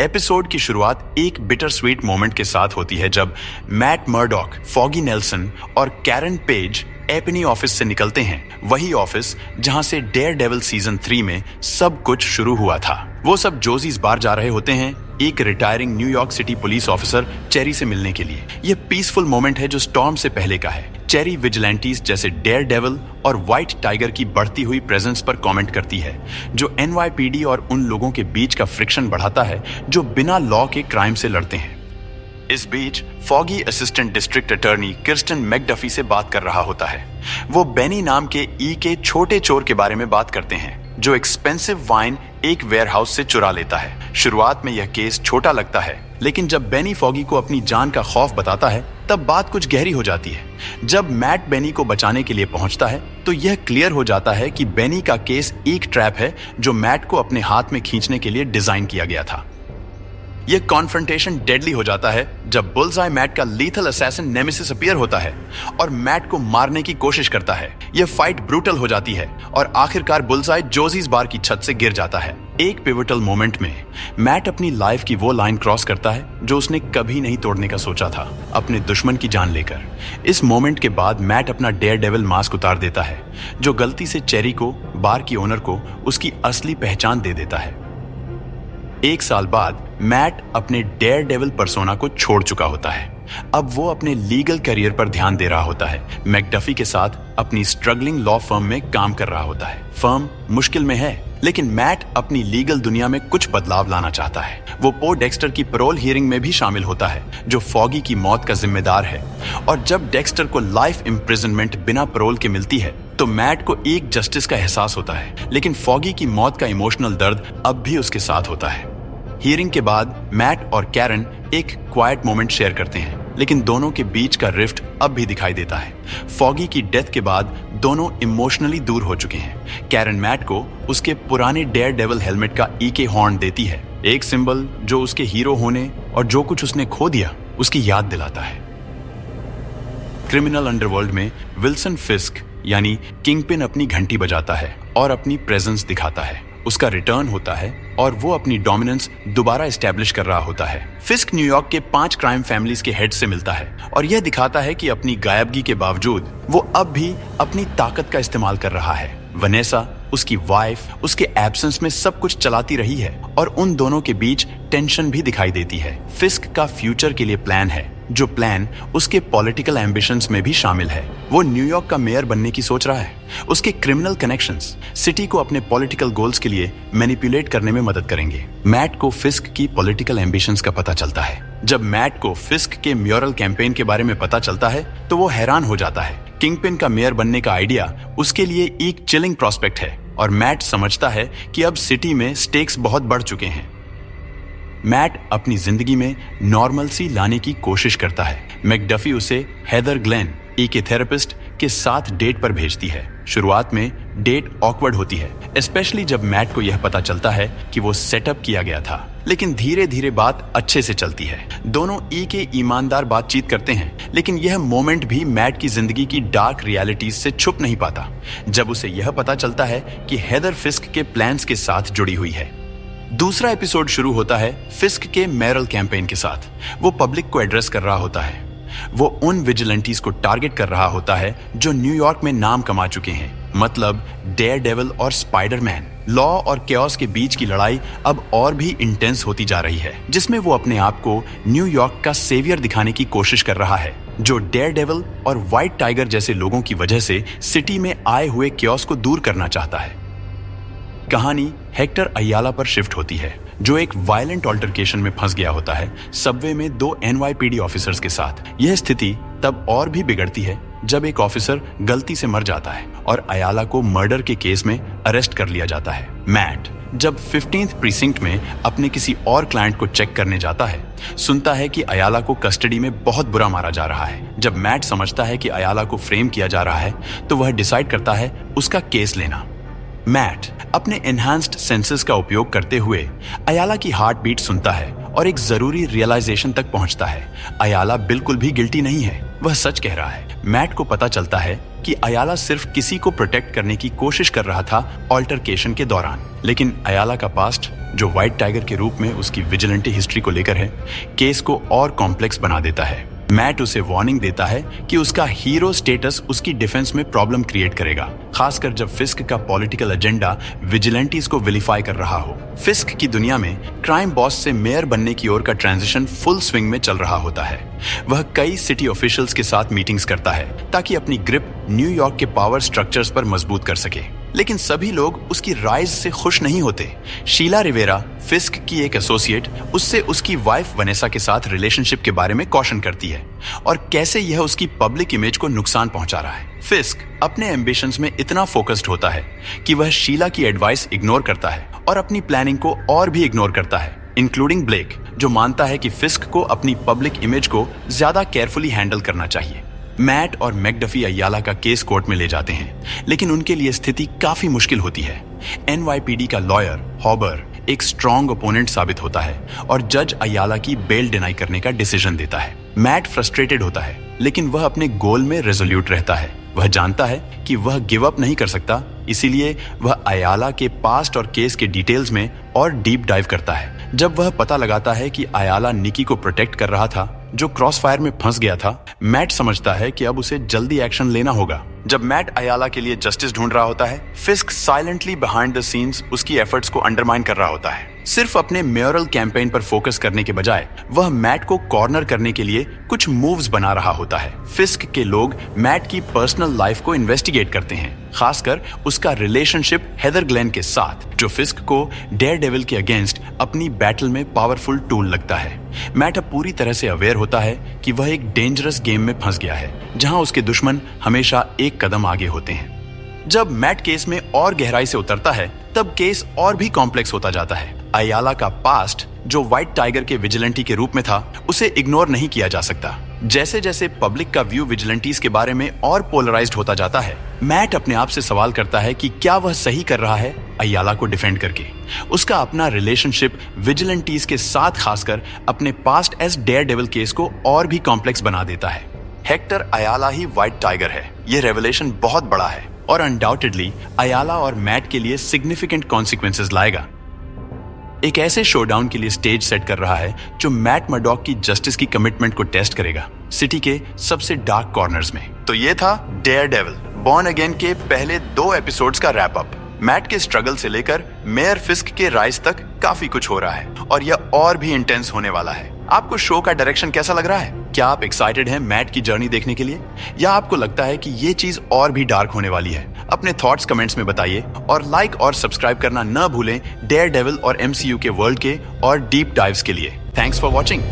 Episode की शुरुआत एक बिटर स्वीट मोमेंट के साथ होती है जब मैट मर्डॉक, फॉगी नेल्सन और कैरन पेज एपनी ऑफिस से निकलते हैं, वही ऑफिस जहां से डेयरडेविल सीजन 3 में सब कुछ शुरू हुआ था। वो सब जोजीज बार जा रहे होते हैं एक retiring New York city police officer cherry से मिलने के लिए। ये पीसफुल मोमेंट है जो स्टॉर्म से पहले का है। चेरी विजिलेंटीज जैसे डेयरडेविल और व्हाइट टाइगर की बढ़ती हुई प्रेजेंस पर कमेंट करती है, जो एनवाईपीडी और उन लोगों के बीच का फ्रिक्शन बढ़ाता है जो बिना लॉ के क्राइम से लड़ते हैं। इस बीच Foggy assistant district attorney Kirsten McDuffie से बात कर रहा होता है। वो बेनी नाम के के छोटे चोर के बारे में बात करते हैं जो एक्सपेंसिव वाइन एक वेयरहाउस से चुरा लेता है। शुरुआत में यह केस छोटा लगता है, लेकिन जब बेनी फॉगी को अपनी जान का खौफ बताता है तब बात कुछ गहरी हो जाती है। जब मैट बेनी को बचाने के लिए पहुंचता है तो यह क्लियर हो जाता है कि बेनी का केस एक ट्रैप है जो मैट को अपने हाथ में खींचने के लिए डिजाइन किया गया था। यह कॉन्फ्रंटेशन डेडली हो जाता है जब बुल्सआई मैट का लीथल असैसिन नेमेसिस अपीयर होता है और मैट को मारने की कोशिश करता है। यह फाइट ब्रूटल हो जाती है और आखिरकार बुल्सआई जोजीज बार की छत से गिर जाता है। एक पिवटल मोमेंट में मैट अपनी लाइफ की वो लाइन क्रॉस करता है जो उसने कभी नहीं तोड़ने का सोचा था, अपने दुश्मन की जान लेकर। इस मोमेंट के बाद मैट अपना डेयरडेविल मास्क उतार देता है, जो गलती से चेरी को, बार की ओनर को, उसकी असली पहचान दे देता है। एक साल बाद मैट अपने डेयरडेविल पर्सोना को छोड़ चुका होता है। अब वो अपने लीगल करियर पर ध्यान दे रहा होता है। मैकडफी के साथ अपनी स्ट्रगलिंग लॉ फर्म में काम कर रहा होता है। फर्म मुश्किल में है, लेकिन मैट अपनी लीगल दुनिया में कुछ बदलाव लाना चाहता है। वो पो डेक्स्टर की पैरोल हियरिंग में भी शामिल होता है, जो फॉगी की मौत का जिम्मेदार है। और जब डेक्स्टर को लाइफ इम्प्रिजनमेंट बिना पैरोल के मिलती है तो मैट को एक जस्टिस का एहसास होता है, लेकिन फॉगी की मौत का इमोशनल दर्द अब भी उसके साथ होता है। हियरिंग के बाद मैट और कैरन एक क्वाइट मोमेंट शेयर करते हैं, लेकिन दोनों के बीच का रिफ्ट अब भी दिखाई देता है। फॉगी की डेथ के बाद दोनों इमोशनली दूर हो चुके हैं। कैरन मैट को उसके पुराने डेयरडेविल हेलमेट का के हॉर्न देती है, एक सिंबल जो उसके हीरो होने और जो कुछ उसने खो दिया उसकी याद दिलाता है। क्रिमिनल अंडरवर्ल्ड में विल्सन फिस्क यानी किंगपिन अपनी घंटी बजाता है और अपनी प्रेजेंस दिखाता है। उसका रिटर्न होता है और वो अपनी डोमिनेंस दोबारा एस्टैब्लिश कर रहा होता है। फिस्क न्यूयॉर्क के 5 क्राइम फैमिलीज के हेड से मिलता है और यह दिखाता है कि अपनी गायबगी के बावजूद वो अब भी अपनी ताकत का इस्तेमाल कर रहा है। वनेसा, उसकी वाइफ, उसके एब्सेंस में सब कुछ चलाती रही है और उन दोनों के बीच टेंशन भी दिखाई देती है। फिस्क का फ्यूचर के लिए प्लान है, जो प्लान उसके पॉलिटिकल एम्बिशंस में भी शामिल है। वो न्यूयॉर्क का मेयर बनने की सोच रहा है। उसके क्रिमिनल कनेक्शंस सिटी को अपने पॉलिटिकल गोल्स के लिए मैनिपुलेट करने में मदद करेंगे। मैट को फिस्क की पॉलिटिकल एम्बिशंस का पता चलता है। जब मैट को फिस्क के म्यूरल कैंपेन के बारे में पता चलता है तो वो हैरान हो जाता है। किंगपिन का मेयर बनने का आइडिया उसके लिए एक चिलिंग प्रोस्पेक्ट है और मैट समझता है कि अब सिटी में स्टेक्स बहुत बढ़ चुके हैं। मैट अपनी जिंदगी में नॉर्मलसी लाने की कोशिश करता है। मैकडफी उसे हेदर ग्लेन, एक थेरेपिस्ट के साथ डेट पर भेजती है। शुरुआत में डेट ऑकवर्ड होती है, स्पेशली जब मैट को यह पता चलता है कि वो सेटअप किया गया था, लेकिन धीरे धीरे बात अच्छे से चलती है। दोनों के ईमानदार बातचीत करते हैं, लेकिन यह मोमेंट भी मैट की जिंदगी की डार्क रियलिटीज से छुप नहीं पाता, जब उसे यह पता चलता है कि हेदर फिस्क के प्लान्स के साथ जुड़ी हुई है। दूसरा एपिसोड शुरू होता है फिस्क के मैरल कैंपेन के साथ। वो पब्लिक को एड्रेस कर रहा होता है। वो उन विजिलेंटीज को टारगेट कर रहा होता है जो न्यूयॉर्क में नाम कमा चुके हैं, मतलब डेयरडेविल और स्पाइडरमैन। लॉ और केओस के बीच की लड़ाई अब और भी इंटेंस होती जा रही है, जिसमें वो अपने आप को न्यूयॉर्क का सेवियर दिखाने की कोशिश कर रहा है, जो डेयरडेविल और व्हाइट टाइगर जैसे लोगों की वजह से सिटी में आए हुए केओस को दूर करना चाहता है। कहानी हेक्टर अयाला पर शिफ्ट होती है, जो एक वायलेंट ऑल्टरकेशन में फंस गया होता है सबवे में 2 एनवाईपीडी ऑफिसर्स के साथ। यह स्थिति तब और भी बिगड़ती है जब एक ऑफिसर गलती से मर जाता है और अयाला को मर्डर के केस में अरेस्ट कर लिया जाता है। मैट जब 15th प्रीसिंक्ट में अपने किसी और क्लाइंट को चेक करने जाता है, सुनता है कि अयाला को कस्टडी में बहुत बुरा मारा जा रहा है। जब मैट समझता है कि अयाला को फ्रेम किया जा रहा है तो वह डिसाइड करता है उसका केस लेना। मैट अपने एनहांस्ड सेंसेस का उपयोग करते हुए अयाला की हार्ट बीट सुनता है और एक जरूरी रियलाइजेशन तक पहुंचता है। अयाला बिल्कुल भी गिल्टी नहीं है, वह सच कह रहा है। मैट को पता चलता है कि अयाला सिर्फ किसी को प्रोटेक्ट करने की कोशिश कर रहा था ऑल्टरकेशन के दौरान। लेकिन अयाला का पास्ट, जो व्हाइट टाइगर के रूप में उसकी विजिलेंटी हिस्ट्री को लेकर है, केस को और कॉम्प्लेक्स बना देता है। मैट उसे वार्निंग देता है कि उसका हीरो स्टेटस उसकी डिफेंस में प्रॉब्लम क्रिएट करेगा, खासकर जब फिस्क का पॉलिटिकल एजेंडा विजिलेंटीज को विलिफाई कर रहा हो। फिस्क की दुनिया में क्राइम बॉस से मेयर बनने की ओर का ट्रांजिशन फुल स्विंग में चल रहा होता है। वह कई सिटी ऑफिशियल्स के साथ मीटिंग्स करता है ताकि अपनी ग्रिप न्यूयॉर्क के पावर स्ट्रक्चर्स पर मजबूत कर सके। लेकिन सभी लोग उसकी राइज से खुश नहीं होते। शीला रिवेरा, फिस्क की एक एसोसिएट, उससे उसकी वाइफ वनेसा के साथ रिलेशनशिप के बारे में कॉशन करती है और कैसे यह उसकी पब्लिक इमेज को नुकसान पहुंचा रहा है। फिस्क अपने एम्बिशंस में इतना फोकस्ड होता है कि वह शीला की एडवाइस इग्नोर करता है और अपनी प्लानिंग को और भी इग्नोर करता है, इंक्लूडिंग ब्लेक, जो मानता है कि फिस्क को अपनी पब्लिक इमेज को ज्यादा केयरफुली हैंडल करना चाहिए। मैट और मैकडफी अयाला का केस कोर्ट में ले जाते हैं, लेकिन उनके लिए स्थिति काफी मुश्किल होती है। एनवाईपीडी का लॉयर हॉबर एक स्ट्रॉन्ग ओपोनेंट साबित होता है और जज अयाला की बेल डिनाई करने का डिसीजन देता है। मैट फ्रस्ट्रेटेड होता है, लेकिन वह अपने गोल में रेजोल्यूट रहता है। वह जानता है कि वह गिव अप नहीं कर सकता, इसीलिए वह अयाला के पास्ट और केस के डिटेल्स में और डीप डाइव करता है। जब वह पता लगाता है कि अयाला निकी को प्रोटेक्ट कर रहा था, जो क्रॉस फायर में फंस गया था, मैट समझता है कि अब उसे जल्दी एक्शन लेना होगा। जब मैट अयाला के लिए जस्टिस ढूंढ रहा होता है, फिस्क साइलेंटली बिहाइंड द सीन्स उसकी एफर्ट्स को अंडरमाइन कर रहा होता है। सिर्फ अपने मेयरल कैंपेन पर फोकस करने के बजाय वह मैट को कॉर्नर करने के लिए कुछ मूव्स बना रहा होता है। फिस्क के लोग मैट की पर्सनल लाइफ को इन्वेस्टिगेट करते हैं, खासकर उसका रिलेशनशिप हेदर ग्लेन के साथ, जो फिस्क को डेयरडेविल के अगेंस्ट अपनी बैटल में पावरफुल टूल लगता है। मैट अब पूरी तरह से अवेयर होता है कि वह एक डेंजरस गेम में फंस गया है, जहां उसके दुश्मन हमेशा एक कदम आगे होते हैं। जब मैट केस में और गहराई से उतरता है, तब केस और भी कॉम्प्लेक्स होता जाता है। अयाला का पास्ट, जो व्हाइट टाइगर के विजिलेंटी के रूप में था, उसे इग्नोर नहीं किया जा सकता। जैसे जैसे पब्लिक का व्यू विजिलेंटीज के बारे में और पोलराइज्ड होता जाता है, मैट अपने आप से सवाल करता है कि क्या वह सही कर रहा है अयाला को डिफेंड करके। उसका अपना रिलेशनशिप विजिलेंटीज के साथ, खासकर अपने पास्ट एज डेयरडेविल केस को और भी कॉम्प्लेक्स बना देता है। हेक्टर अयाला ही व्हाइट टाइगर है। यह रेवलेशन बहुत बड़ा है और अनडाउटेडली अयाला और मैट के लिए सिग्निफिकेंट कॉन्सिक्वेंसेस लाएगा। एक ऐसे शोडाउन के लिए स्टेज सेट कर रहा है जो मैट मर्डॉक की जस्टिस की कमिटमेंट को टेस्ट करेगा, सिटी के सबसे डार्क कॉर्नर्स में। तो ये था डेयरडेविल बॉर्न अगेन के पहले 2 एपिसोड्स का रैप अप। मैट के स्ट्रगल से लेकर मेयर फिस्क के राइज तक काफी कुछ हो रहा है और यह और भी इंटेंस होने वाला है। आपको शो का डायरेक्शन कैसा लग रहा है? क्या आप एक्साइटेड हैं मैट की जर्नी देखने के लिए, या आपको लगता है कि ये चीज और भी डार्क होने वाली है? अपने थॉट्स कमेंट्स में बताइए और लाइक और सब्सक्राइब करना न भूलें डेयरडेविल और MCU के वर्ल्ड के और डीप डाइव्स के लिए। Thanks for watching.